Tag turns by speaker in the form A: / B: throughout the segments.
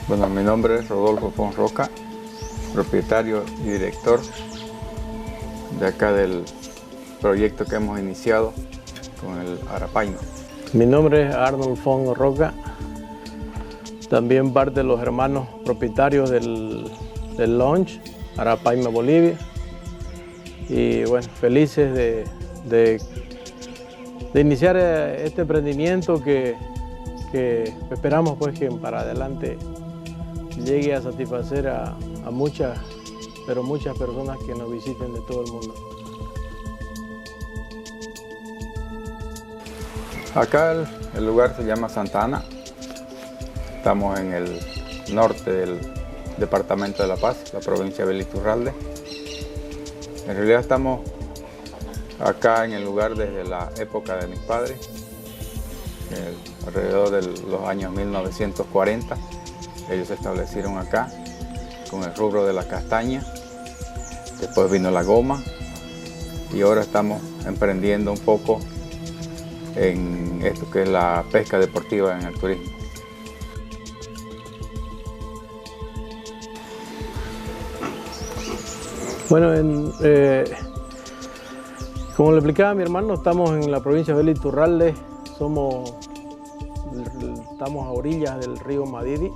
A: Bueno, mi nombre es Rodolfo Fon Roca, propietario y director de acá del proyecto que hemos iniciado con el Arapaima.
B: Mi nombre es Arnold Fon Roca, también parte de los hermanos propietarios del Launch Arapaima, Bolivia. Y bueno, felices de iniciar este emprendimiento que esperamos pues que para adelante llegue a satisfacer a muchas personas que nos visiten de todo el mundo.
A: Acá el lugar se llama Santa Ana. Estamos en el norte del departamento de La Paz, la provincia de Bélix Iturralde. En realidad estamos acá en el lugar desde la época de mis padres, alrededor de los años 1940. Ellos se establecieron acá con el rubro de la castaña, después vino la goma y ahora estamos emprendiendo un poco en esto que es la pesca deportiva en el turismo.
B: Bueno, como le explicaba a mi hermano, estamos en la provincia de Bélix Iturralde, estamos a orillas del río Madidi.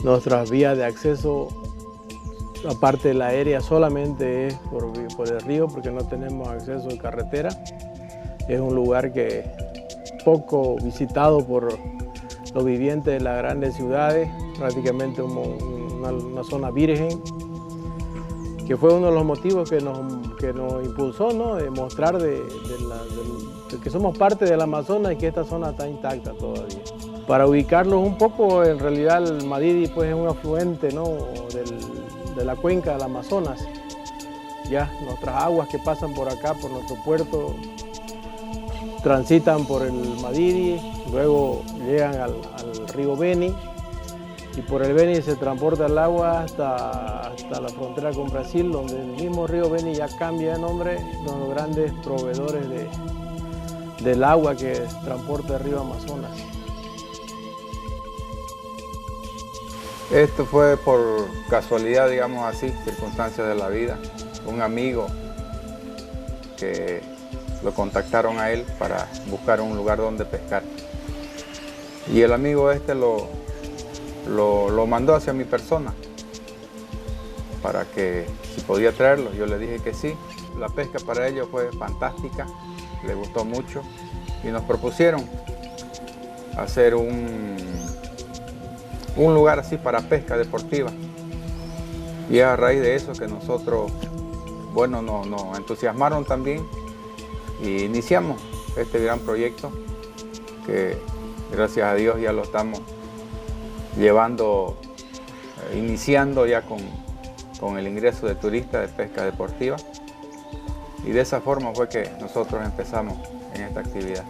B: Nuestras vías de acceso, aparte de la aérea, solamente es por el río, porque no tenemos acceso de carretera. Es un lugar que poco visitado por los vivientes de las grandes ciudades, prácticamente una zona virgen, que fue uno de los motivos que nos impulsó, ¿no?, de mostrar de que somos parte del Amazonas y que esta zona está intacta todavía. Para ubicarlos un poco, en realidad el Madidi pues, es un afluente, ¿no?, de la cuenca del Amazonas. Ya nuestras aguas que pasan por acá, por nuestro puerto, transitan por el Madidi, luego llegan al río Beni, y por el Beni se transporta el agua hasta la frontera con Brasil, donde el mismo río Beni ya cambia de nombre, son los grandes proveedores del agua que transporta el río Amazonas.
A: Esto fue por casualidad, digamos así, circunstancias de la vida. Un amigo que lo contactaron a él para buscar un lugar donde pescar. Y el amigo este lo mandó hacia mi persona para que si podía traerlo. Yo le dije que sí. La pesca para ellos fue fantástica, le gustó mucho y nos propusieron hacer un lugar así para pesca deportiva. Y es a raíz de eso que nosotros, bueno, nos entusiasmaron también y iniciamos este gran proyecto que gracias a Dios ya lo estamos iniciando ya con el ingreso de turistas de pesca deportiva, y de esa forma fue que nosotros empezamos en esta actividad.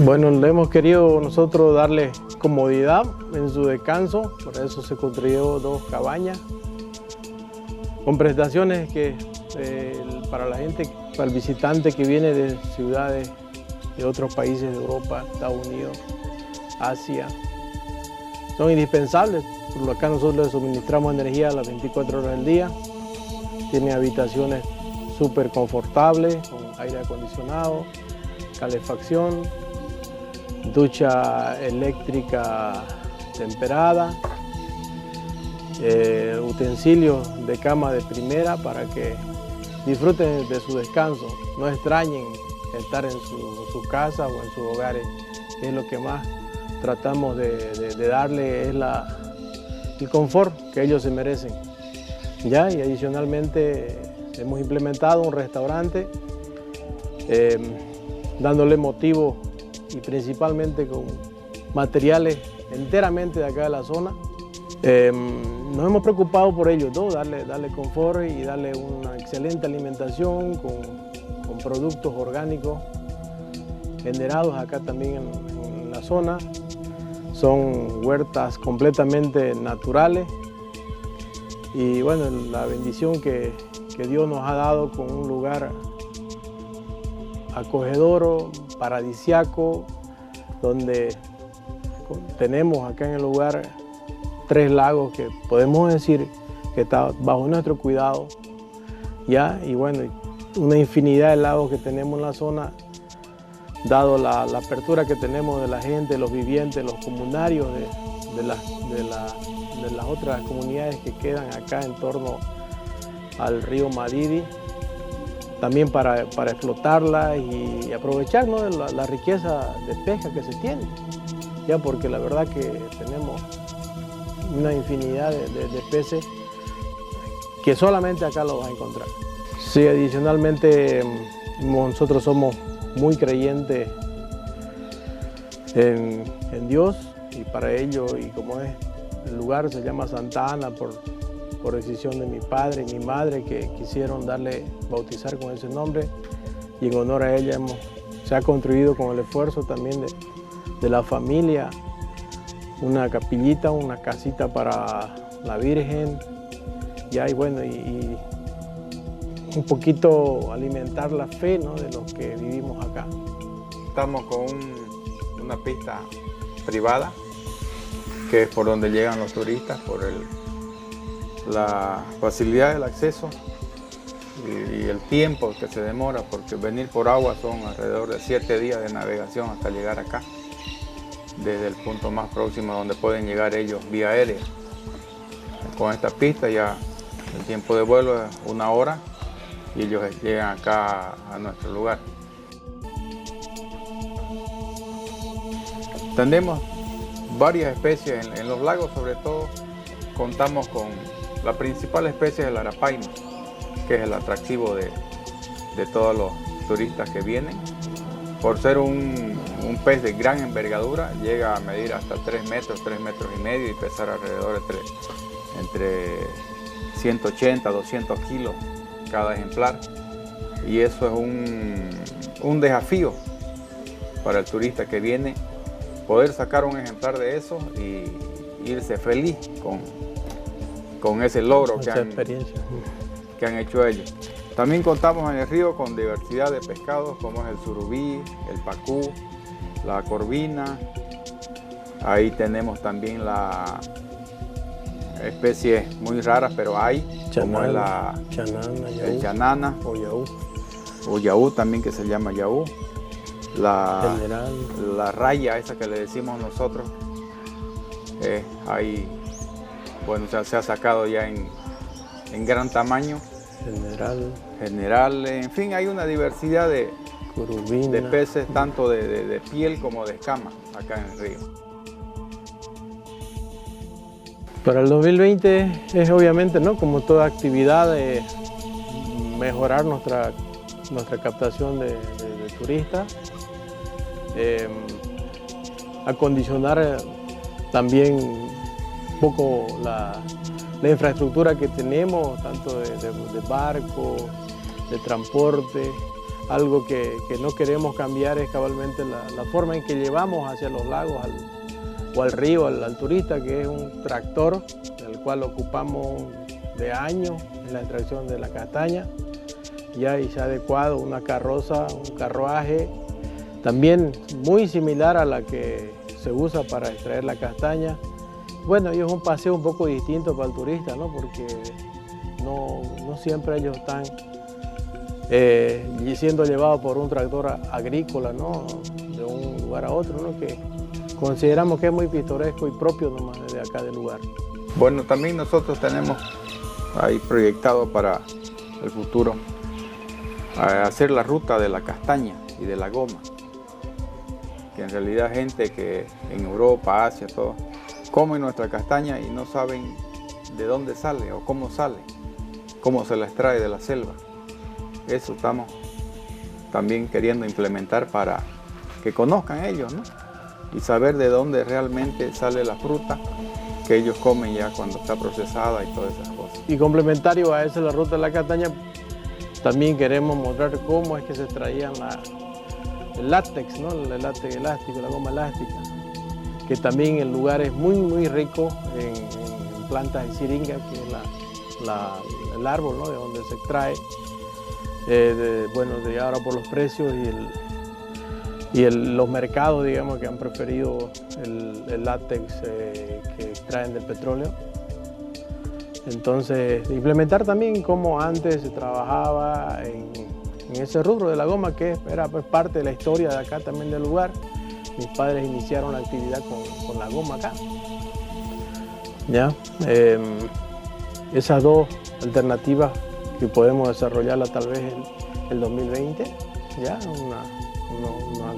B: Bueno, le hemos querido nosotros darle comodidad en su descanso, por eso se construyó 2 cabañas con prestaciones que para la gente, para el visitante que viene de ciudades de otros países de Europa, Estados Unidos, Asia, son indispensables. Por acá nosotros les suministramos energía a las 24 horas del día. Tiene habitaciones súper confortables, con aire acondicionado, calefacción, ducha eléctrica temperada, utensilios de cama de primera para que disfruten de su descanso, no extrañen estar en su casa o en sus hogares, que es lo que más tratamos de darle, es el confort que ellos se merecen. Ya, y adicionalmente hemos implementado un restaurante dándole motivo y principalmente con materiales enteramente de acá de la zona. Nos hemos preocupado por ellos, ¿no? Darle confort y darle una excelente alimentación con productos orgánicos generados acá también en la zona. Son huertas completamente naturales y bueno, la bendición que Dios nos ha dado con un lugar acogedor, paradisiaco, donde tenemos acá en el lugar 3 lagos que podemos decir que está bajo nuestro cuidado, ya, y bueno, una infinidad de lagos que tenemos en la zona, dado la apertura que tenemos de la gente, los vivientes, los comunarios de las otras comunidades que quedan acá en torno al río Madidi, también para explotarla y aprovechar, ¿no?, de la riqueza de pesca que se tiene, ya, porque la verdad que tenemos una infinidad de peces que solamente acá lo vas a encontrar. Sí, adicionalmente nosotros somos muy creyentes en Dios, y para ello, y como es, el lugar se llama Santa Ana por decisión de mi padre y mi madre, que quisieron bautizar con ese nombre, y en honor a ella se ha construido con el esfuerzo también de la familia una capillita, una casita para la Virgen, y bueno, y un poquito alimentar la fe, ¿no?, de los que vivimos acá.
A: Estamos con una pista privada, que es por donde llegan los turistas, por la facilidad del acceso y el tiempo que se demora, porque venir por agua son alrededor de 7 días de navegación hasta llegar acá, desde el punto más próximo donde pueden llegar ellos vía aérea. Con esta pista ya el tiempo de vuelo es 1 hora y ellos llegan acá a nuestro lugar. Tenemos varias especies en los lagos, sobre todo contamos con la principal especie del arapaima, que es el atractivo de todos los turistas que vienen. Por ser un pez de gran envergadura, llega a medir hasta 3 metros, 3 metros y medio, y pesar alrededor entre 180 a 200 kilos cada ejemplar. Y eso es un desafío para el turista que viene, poder sacar un ejemplar de eso y irse feliz con ese logro que han hecho ellos. También contamos en el río con diversidad de pescados como es el surubí, el pacú, la corvina. Ahí tenemos también especies muy raras, pero hay, como es el chanana o yaú también, que se llama yaú. La raya, esa que le decimos nosotros, ahí, bueno, se ha sacado ya en gran tamaño. General, en fin, hay una diversidad de peces, tanto de piel como de escama, acá en el río.
B: Para el 2020 es obviamente, ¿no?, como toda actividad, de mejorar nuestra captación de turistas, acondicionar también un poco la infraestructura que tenemos, tanto de barco, de transporte. Algo que no queremos cambiar es cabalmente la forma en que llevamos hacia los lagos o al río al turista, que es un tractor, el cual ocupamos de años en la extracción de la castaña. Ya y se ha adecuado una carroza, un carruaje, también muy similar a la que se usa para extraer la castaña. Bueno, y es un paseo un poco distinto para el turista, ¿no?, porque no siempre ellos están siendo llevados por un tractor agrícola, ¿no?, de un lugar a otro, ¿no?, que consideramos que es muy pintoresco y propio nomás de acá del lugar.
A: Bueno, también nosotros tenemos ahí proyectado para el futuro hacer la ruta de la castaña y de la goma, que en realidad gente que en Europa, Asia, todo, comen nuestra castaña y no saben de dónde sale o cómo se la extrae de la selva. Eso estamos también queriendo implementar para que conozcan ellos, ¿no?, y saber de dónde realmente sale la fruta que ellos comen ya cuando está procesada y todas esas cosas.
B: Y complementario a eso, la ruta de la castaña, también queremos mostrar cómo es que se extraían el látex, ¿no?, el látex elástico, la goma elástica, que también el lugar es muy rico en plantas de siringa, que es el árbol, ¿no?, de donde se extrae. Bueno, de ahora por los precios y los mercados, digamos, que han preferido el látex que extraen del petróleo. Entonces, implementar también cómo antes se trabajaba en ese rubro de la goma, que era pues, parte de la historia de acá también del lugar. Mis padres iniciaron la actividad con la goma acá. ¿Ya? Esas dos alternativas que podemos desarrollarla tal vez el 2020, ya unas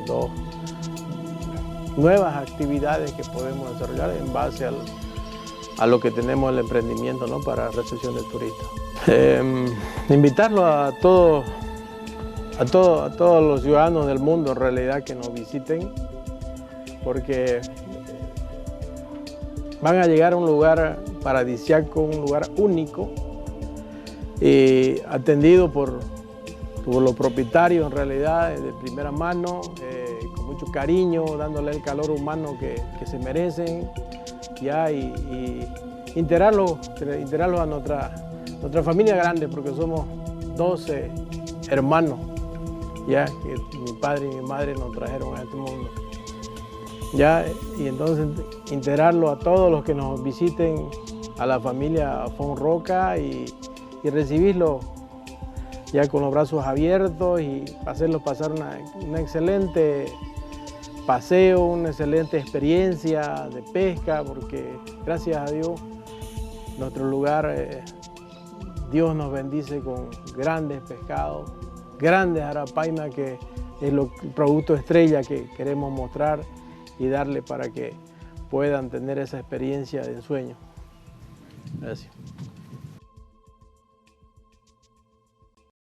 B: dos nuevas actividades que podemos desarrollar en base a lo que tenemos el emprendimiento, ¿no? Para recepción de turistas. Invitarlo a todos los ciudadanos del mundo en realidad que nos visiten, porque van a llegar a un lugar paradisíaco, un lugar único, atendido por los propietarios en realidad de primera mano, con mucho cariño, dándole el calor humano que se merecen, ya, y integrarlos a nuestra familia grande, porque somos 12 hermanos, ya, que mi padre y mi madre nos trajeron a este mundo. Ya, y entonces integrarlo a todos los que nos visiten, a la familia Fon Roca, y recibirlo ya con los brazos abiertos y hacerlos pasar una excelente paseo, una excelente experiencia de pesca, porque gracias a Dios nuestro lugar, Dios nos bendice con grandes pescados, grandes arapainas, que es el producto estrella que queremos mostrar y darle para que puedan tener esa experiencia de ensueño. Gracias.